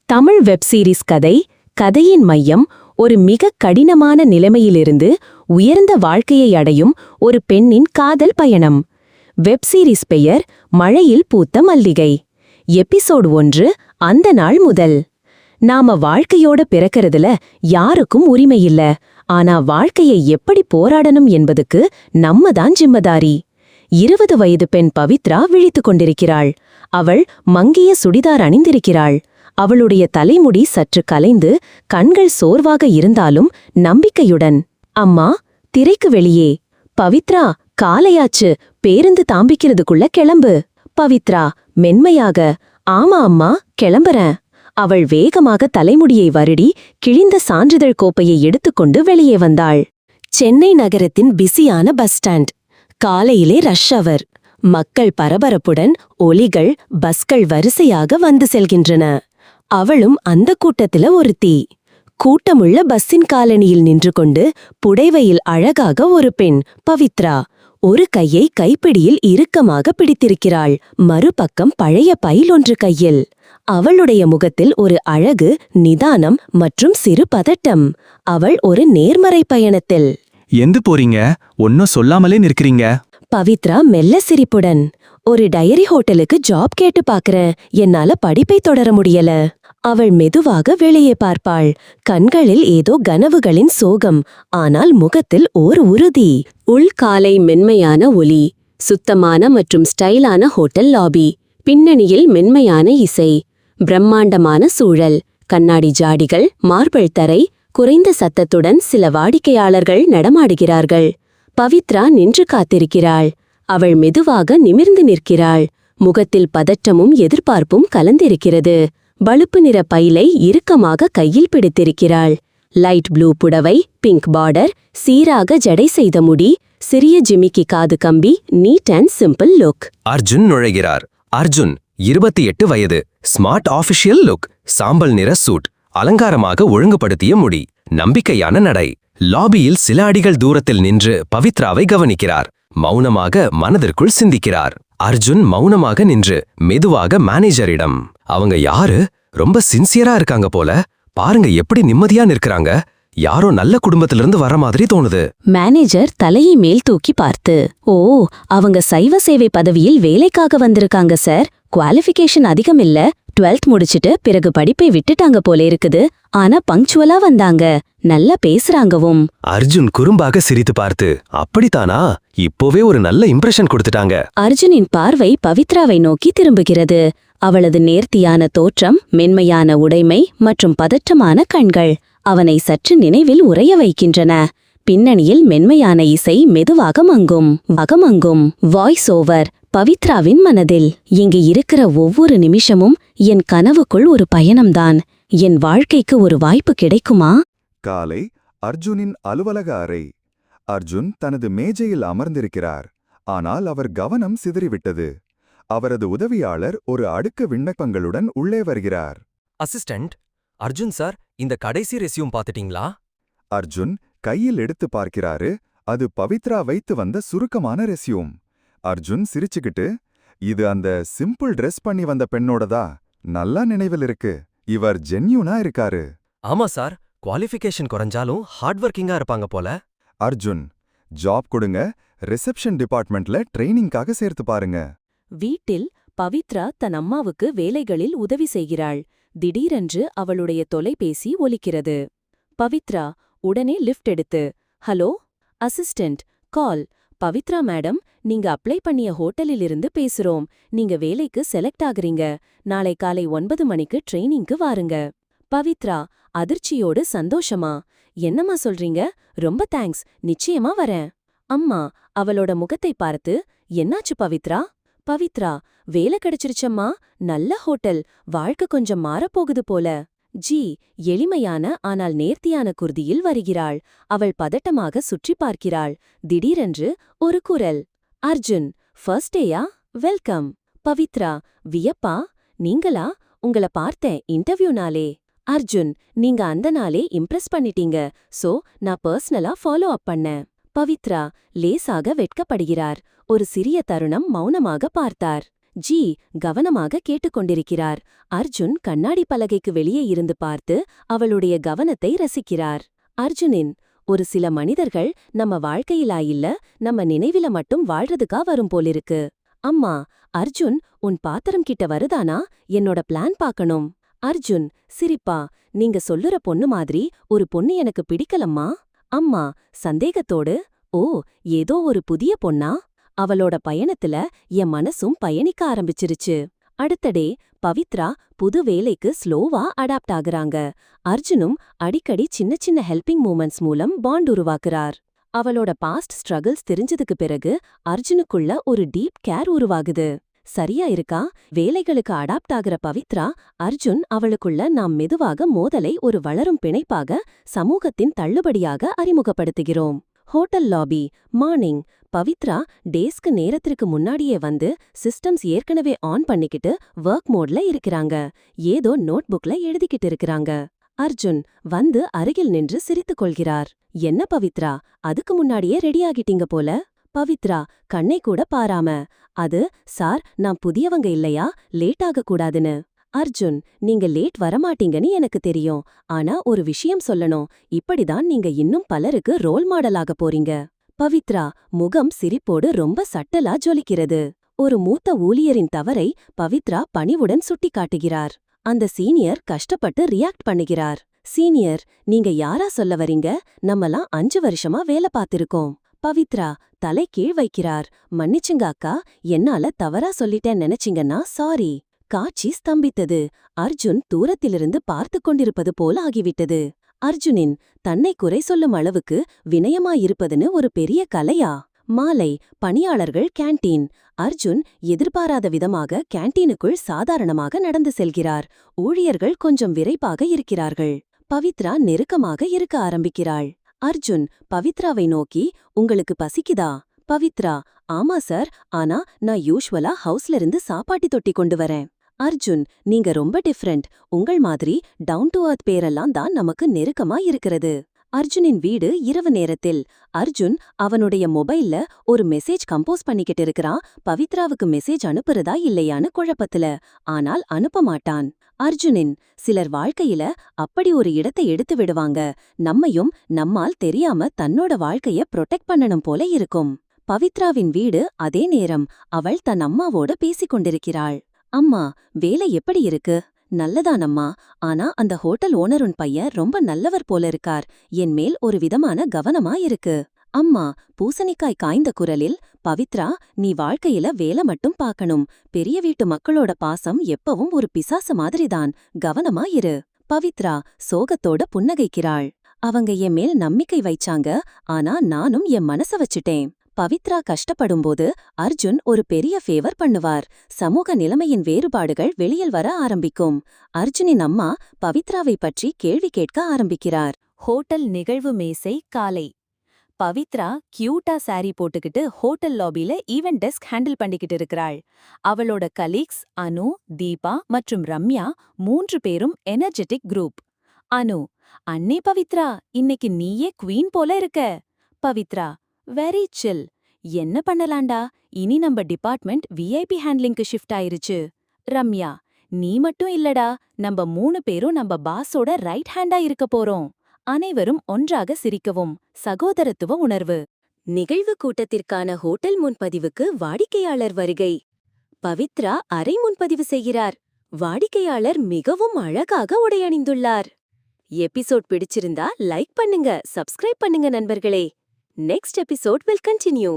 Tamil web series கதை. கதையின் மையம் ஒரு மிக கடினமான நிலைமையிலிருந்து உயர்ந்த வாழ்க்கையை அடையும் ஒரு பெண்ணின் காதல் பயணம். வெப்சீரிஸ் பெயர் மழையில் பூத்த மல்லிகை. எபிசோடு 1. அந்த நாள் முதல். நாம வாழ்க்கையோட பிறக்கிறதுல யாருக்கும் உரிமையில்ல. ஆனா வாழ்க்கையை எப்படி போராடணும் என்பதுக்கு நம்ம தான் ஜிம்மதாரி. 20 வயது பெண் பவித்ரா விழித்துக் கொண்டிருக்கிறாள். அவள் மங்கிய சுடிதார் அணிந்திருக்கிறாள். அவளுடைய தலைமுடி சற்று கலைந்து கண்கள் சோர்வாக இருந்தாலும் நம்பிக்கையுடன். அம்மா, திரைக்கு வெளியே. பவித்ரா, காலையாச்சு, பேருந்து தாம்பிக்கிறதுக்குள்ள கிளம்பு. பவித்ரா மென்மையாக, ஆமா அம்மா, கிளம்புறேன். அவள் வேகமாக தலைமுடியை வருடி கிழிந்த சான்றிதழ் கோப்பையை எடுத்துக்கொண்டு வெளியே வந்தாள். சென்னை நகரத்தின் பிஸியான பஸ் ஸ்டாண்ட். காலையிலே ரஷ் அவர். மக்கள் பரபரப்புடன், ஒலிகள், பஸ்கள் வரிசையாக வந்து செல்கின்றன. அவளும் அந்த கூட்டத்தில ஒருத்தி. கூட்டமுள்ள பஸ்ஸின் காலனியில் நின்று கொண்டு புடைவையில் அழகாக ஒரு பெண், பவித்ரா. ஒரு கையை கைப்பிடியில் இறுக்கமாக பிடித்திருக்கிறாள். மறுபக்கம் பழைய பைல் ஒன்று கையில். அவளுடைய முகத்தில் ஒரு அழகு, நிதானம் மற்றும் சிறு பதட்டம். அவள் ஒரு நேர்மறை பயணத்தில். எந்து போறீங்க? ஒன்னும் சொல்லாமலே நிற்கிறீங்க. பவித்ரா மெல்ல சிரிப்புடன். ஒரு டைரி ஹோட்டலுக்கு ஜாப் கேட்டு பாக்குறேன். என்னால படிப்பை தொடர முடியல. அவள் மெதுவாக வெளியே பார்ப்பாள். கண்களில் ஏதோ கனவுகளின் சோகம், ஆனால் முகத்தில் ஓர் உறுதி. உள்காலை மென்மையான ஒலி. சுத்தமான மற்றும் ஸ்டைலான ஹோட்டல் லாபி. பின்னணியில் மென்மையான இசை. பிரம்மாண்டமான சூழல். கண்ணாடி ஜாடிகள், மார்பிள் தரை. குறைந்த சத்தத்துடன் சில வாடிக்கையாளர்கள் நடமாடுகிறார்கள். பவித்ரா நின்று காத்திருக்கிறாள். அவள் மெதுவாக நிமிர்ந்து நிற்கிறாள். முகத்தில் பதற்றமும் எதிர்பார்ப்பும் கலந்திருக்கிறது. பழுப்பு நிற பைலை இறுக்கமாக கையில் பிடித்திருக்கிறாள். லைட் ப்ளூ புடவை, பிங்க் பார்டர், சீராக ஜடை செய்த முடி, சிறிய ஜிமிக்கி காது கம்பி, neat and simple look. Arjun நுழைகிறார். அர்ஜுன் 28 வயது. Smart official look. சாம்பல் நிற சூட். அலங்காரமாக ஒழுங்குபடுத்திய முடி. நம்பிக்கையான நடை. லாபியில் சில அடிகள் தூரத்தில் நின்று பவித்ராவை கவனிக்கிறார். மௌனமாக மனதிற்குள் சிந்திக்கிறார். அர்ஜுன் மௌனமாக நின்று மெதுவாக மேனேஜரிடம், அவங்க யாரு? ரொம்ப சின்சியரா இருக்காங்க போல. பாருங்க எப்படி நிம்மதியா நிற்கிறாங்க. யாரோ நல்ல குடும்பத்திலிருந்து வர மாதிரி தோணுது. மேனேஜர் தலையை மேல் தூக்கி பார்த்து, ஓ, அவங்க சைவ சேவை பதவியில் வேலைக்காக வந்திருக்காங்க சார். குவாலிஃபிகேஷன் அதிகம் இல்ல. 12th முடிச்சிட்டு பிறகு படிப்பை விட்டுட்டாங்க போல இருக்குது. ஆனா பங்க்சுவலா வந்தாங்க. நல்லா பேசுறாங்கவும். அர்ஜுன் குறும்பாக சிரித்து பார்த்து, அப்படித்தானா? இப்போவே ஒரு நல்ல இம்ப்ரெஷன் கொடுத்துட்டாங்க. அர்ஜுனின் பார்வை பவித்ராவை நோக்கி திரும்புகிறது. அவளது நேர்த்தியான தோற்றம், மென்மையான உடைமை மற்றும் பதற்றமான கண்கள் அவனை சற்று நினைவில் உறைய வைக்கின்றன. பின்னணியில் மென்மையான இசை மெதுவாக மங்கும். Voice over. பவித்ராவின் மனதில், இங்கு இருக்கிற ஒவ்வொரு நிமிஷமும் என் கனவுக்குள் ஒரு பயணம்தான். என் வாழ்க்கைக்கு ஒரு வாய்ப்பு கிடைக்குமா? காலை. அர்ஜுனின் அலுவலக அறை. அர்ஜுன் தனது மேஜையில் அமர்ந்திருக்கிறார். ஆனால் அவர் கவனம் சிதறிவிட்டது. அவரது உதவியாளர் ஒரு அடுக்கு விண்ணப்பங்களுடன் உள்ளே வருகிறார். அசிஸ்டன்ட், அர்ஜுன் சார், இந்த கடைசி ரெஸ்யூம் பாத்துட்டீங்களா? அர்ஜுன் கையில் எடுத்து பார்க்கிறாரு. அது பவித்ரா வைத்து வந்த சுருக்கமான ரெஸ்யூம். அர்ஜுன் சிரிச்சுக்கிட்டு, இது அந்த சிம்பிள் ட்ரெஸ் பண்ணி வந்த பெண்ணோடதா? நல்லா நினைவில் இருக்கு. இவர் ஜென்யூனா இருக்காரு. ஆமா சார், குவாலிஃபிகேஷன் குறைஞ்சாலும் ஹார்ட் ஒர்க்கிங்கா இருப்பாங்க போல. அர்ஜுன், ஜாப் கொடுங்க. ரிசப்ஷன் டிபார்ட்மெண்ட்ல ட்ரெய்னிங்காக சேர்த்து பாருங்க. வீட்டில் பவித்ரா தன் அம்மாவுக்கு வேலைகளில் உதவி செய்கிறாள். திடீரென்று அவளுடைய தொலைபேசி ஒலிக்கிறது. பவித்ரா உடனே லிஃப்ட் எடுத்து, ஹலோ அசிஸ்டன்ட், கால். பவித்ரா மேடம், நீங்க அப்ளை பண்ணிய ஹோட்டலிலிருந்து பேசுறோம். நீங்க வேலைக்கு செலக்ட் ஆகுறீங்க. நாளை காலை 9 மணிக்கு ட்ரெயினிங்க்கு வாருங்க. பவித்ரா அதிர்ச்சியோடு சந்தோஷமா, என்னம்மா சொல்றீங்க? ரொம்ப தேங்க்ஸ், நிச்சயமா வரேன். அம்மா அவளோட முகத்தை பார்த்து, என்னாச்சு பவித்ரா? பவித்ரா, வேலை கிடைச்சிருச்சம்மா. நல்ல ஹோட்டல். வாழ்க்கை கொஞ்சம் மாறப்போகுது போல. ஜி எளிமையான ஆனால் நேர்த்தியான குர்தியில் வருகிறாள். அவள் பதட்டமாக சுற்றி பார்க்கிறாள். திடீரென்று ஒரு குரல், அர்ஜுன், ஃபர்ஸ்ட் டேயா? வெல்கம். பவித்ரா வியப்பா, நீங்களா? உங்கள பார்த்தேன் இன்டர்வியூ நாளே. அர்ஜுன், நீங்க அந்த நாளே இம்ப்ரெஸ் பண்ணிட்டீங்க. சோ நான் பர்சனலா ஃபாலோ அப் பண்ணேன். பவித்ரா லேசாக வெட்கப்படுகிறார். ஒரு சிறிய தருணம் மௌனமாக பார்த்தார். ஜி கவனமாக கேட்டுக்கொண்டிருக்கிறார். அர்ஜுன் கண்ணாடி பலகைக்கு வெளியே இருந்து பார்த்து அவளுடைய கவனத்தை ரசிக்கிறார். அர்ஜுனின் ஒரு சில மனிதர்கள் நம்ம வாழ்க்கையிலா இல்ல நம்ம நினைவில மட்டும் வாழ்றதுக்கா வரும் போலிருக்கு. அம்மா, அர்ஜுன் உன் பாத்திரம் கிட்ட வருதானா? என்னோட பிளான் பார்க்கணும். அர்ஜுன் சிரிப்பா, நீங்க சொல்லுற பொண்ணு மாதிரி ஒரு பொண்ணு எனக்கு பிடிக்கலம்மா. அம்மா சந்தேகத்தோடு, ஓ, ஏதோ ஒரு புதிய பொண்ணா? அவளோட பயணத்துல என் மனசும் பயணிக்க ஆரம்பிச்சிருச்சு. அடுத்த டே பவித்ரா புது வேலைக்கு ஸ்லோவா அடாப்ட் ஆகுறாங்க. அர்ஜுனும் அடிக்கடி சின்ன சின்ன ஹெல்பிங் மூமெண்ட்ஸ் மூலம் பாண்ட் உருவாக்குறார். அவளோட பாஸ்ட் ஸ்ட்ரகிள்ஸ் தெரிஞ்சதுக்கு பிறகு அர்ஜுனுக்குள்ள ஒரு டீப் கேர் உருவாகுது. சரியா இருக்கா? வேலைகளுக்கு அடாப்ட் ஆகிற பவித்ரா, அர்ஜுன் அவளுக்குள்ள நாம் மெதுவாக மோதலை ஒரு வளரும் பிணைப்பாக சமூகத்தின் தள்ளுபடியாக அறிமுகப்படுத்துகிறோம். Hotel lobby morning. பவித்ரா டேஸ்க்கு நேரத்திற்கு முன்னாடியே வந்து சிஸ்டம்ஸ் ஏற்கனவே ஆன் பண்ணிக்கிட்டு ஒர்க் மோட்ல இருக்கிறாங்க. ஏதோ நோட்புக்ல எழுதிக்கிட்டு இருக்கிறாங்க. அர்ஜுன் வந்து அருகில் நின்று சிரித்துக் கொள்கிறார். என்ன பவித்ரா, அதுக்கு முன்னாடியே ரெடியாகிட்டீங்க போல. பவித்ரா கண்ணை கூட பாராம, அது சார், நான் புதியவங்க இல்லையா, லேட் ஆகக்கூடாதுன்னு. அர்ஜுன், நீங்க லேட் வரமாட்டீங்கன்னு எனக்கு தெரியும். ஆனா ஒரு விஷயம் சொல்லணும், இப்படிதான் நீங்க இன்னும் பலருக்கு ரோல் மாடலாக போறீங்க. பவித்ரா முகம் சிரிப்போடு ரொம்ப சட்டலா ஜொலிக்கிறது. ஒரு மூத்த ஊழியரின் தவறை பவித்ரா பணிவுடன் சுட்டிக்காட்டுகிறார். அந்த சீனியர் கஷ்டப்பட்டு ரியாக்ட் பண்ணுகிறார். சீனியர், நீங்க யாரா சொல்ல வரீங்க? நம்மலாம் 5 வருஷமா வேலை பார்த்திருக்கோம். பவித்ரா தலை கீழ் வைக்கிறார். மன்னிச்சுங்க அக்கா, என்னால தவறா சொல்லிட்டேன் நினைச்சிங்கன்னா சாரி. காட்சி ஸ்தம்பித்தது. அர்ஜுன் தூரத்திலிருந்து பார்த்து கொண்டிருப்பது போல ஆகிவிட்டது. அர்ஜுனின் தன்னை குறை சொல்லும் அளவுக்கு வினயமாயிருப்பதுன்னு ஒரு பெரிய கலையா? மாலை பணியாளர்கள் கேண்டீன். அர்ஜுன் எதிர்பாராத விதமாக கேண்டீனுக்குள் சாதாரணமாக நடந்து செல்கிறார். ஊழியர்கள் கொஞ்சம் விரைப்பாக இருக்கிறார்கள். பவித்ரா நெருக்கமாக இருக்க ஆரம்பிக்கிறாள். அர்ஜுன் பவித்ராவை நோக்கி, உங்களுக்கு பசிக்குதா? பவித்ரா, ஆமா சார், ஆனா நான் யூஷ்வலா ஹவுஸ்ல இருந்து சாப்பாட்டி தொட்டி கொண்டு வரேன். அர்ஜுன், நீங்க ரொம்ப டிஃப்ரெண்ட். உங்கள் மாதிரி டவுன் டு அர்த் பேரெல்லாம் தான் நமக்கு நெருக்கமா இருக்கிறது. அர்ஜுனின் வீடு இரவு நேரத்தில். அர்ஜுன் அவனுடைய மொபைல்ல ஒரு மெசேஜ் கம்போஸ் பண்ணிக்கிட்டு இருக்கிறான். பவித்ராவுக்கு மெசேஜ் அனுப்புறதா இல்லையான்னு குழப்பத்துல. ஆனால் அனுப்ப மாட்டான். அர்ஜுனின் சிலர் வாழ்க்கையில அப்படி ஒரு இடத்தை எடுத்து விடுவாங்க, நம்மையும் நம்மால் தெரியாம தன்னோட வாழ்க்கைய ப்ரொடெக்ட் பண்ணணும் போல இருக்கும். பவித்ராவின் வீடு அதே நேரம். அவள் தன் அம்மாவோட பேசிக் கொண்டிருக்கிறாள். அம்மா, வேலை எப்படி இருக்கு? நல்லதானம்மா, ஆனா அந்த ஹோட்டல் ஓனருன் பையன் ரொம்ப நல்லவர் போல இருக்கார். என் மேல் ஒரு விதமான கவனமா இருக்கு. அம்மா பூசணிக்காய் காய்ந்த குரலில், பவித்ரா, நீ வாழ்க்கையில வேலை மட்டும் பார்க்கணும். பெரிய வீட்டு மக்களோட பாசம் எப்பவும் ஒரு பிசாசு மாதிரிதான். கவனமா இரு. பவித்ரா சோகத்தோட புன்னகைக்கிறாள். அவங்க என் மேல் நம்பிக்கை வைச்சாங்க, ஆனா நானும் என் மனச வச்சுட்டேன். பவித்ரா கஷ்டப்படும்போது அர்ஜுன் ஒரு பெரிய ஃபேவர் பண்ணுவார். சமூக நிலைமையின் வேறுபாடுகள் வெளியில் வர ஆரம்பிக்கும். அர்ஜுனின் அம்மா பவித்ராவை பற்றி கேள்வி கேட்க ஆரம்பிக்கிறார். ஹோட்டல் நிகழ்வு மேசை காலை. பவித்ரா கியூட்டா சாரி போட்டுக்கிட்டு ஹோட்டல் லாபில ஈவென்ட் டெஸ்க் ஹேண்டில் பண்ணிக்கிட்டு இருக்கிறாள். அவளோட கலீக்ஸ் அனு, தீபா மற்றும் ரம்யா 3 பேரும் எனர்ஜெட்டிக் குரூப். அனு, அண்ணே பவித்ரா, இன்னைக்கு நீயே குவீன் போல இருக்க. பவித்ரா, வெரி சில். என்ன பண்ணலாண்டா, இனி நம்ம டிபார்ட்மெண்ட் விஐபி ஹேண்ட்லிங்க்கு ஷிஃப்ட் ஆயிருச்சு. ரம்யா, நீ மட்டும் இல்லடா, நம்ம 3 பேரும் நம்ம பாஸோட ரைட் ஹேண்டா இருக்க போறோம். அனைவரும் ஒன்றாக சிரிக்கவும். சகோதரத்துவ உணர்வு. நிகழ்வு கூட்டத்திற்கான ஹோட்டல் முன்பதிவுக்கு வாடிக்கையாளர் வருகை. பவித்ரா அறை முன்பதிவு செய்கிறார். வாடிக்கையாளர் மிகவும் அழகாக உடையணிந்துள்ளார். எபிசோட் பிடிச்சிருந்தா லைக் பண்ணுங்க, சப்ஸ்கிரைப் பண்ணுங்க நண்பர்களே. Next episode will continue.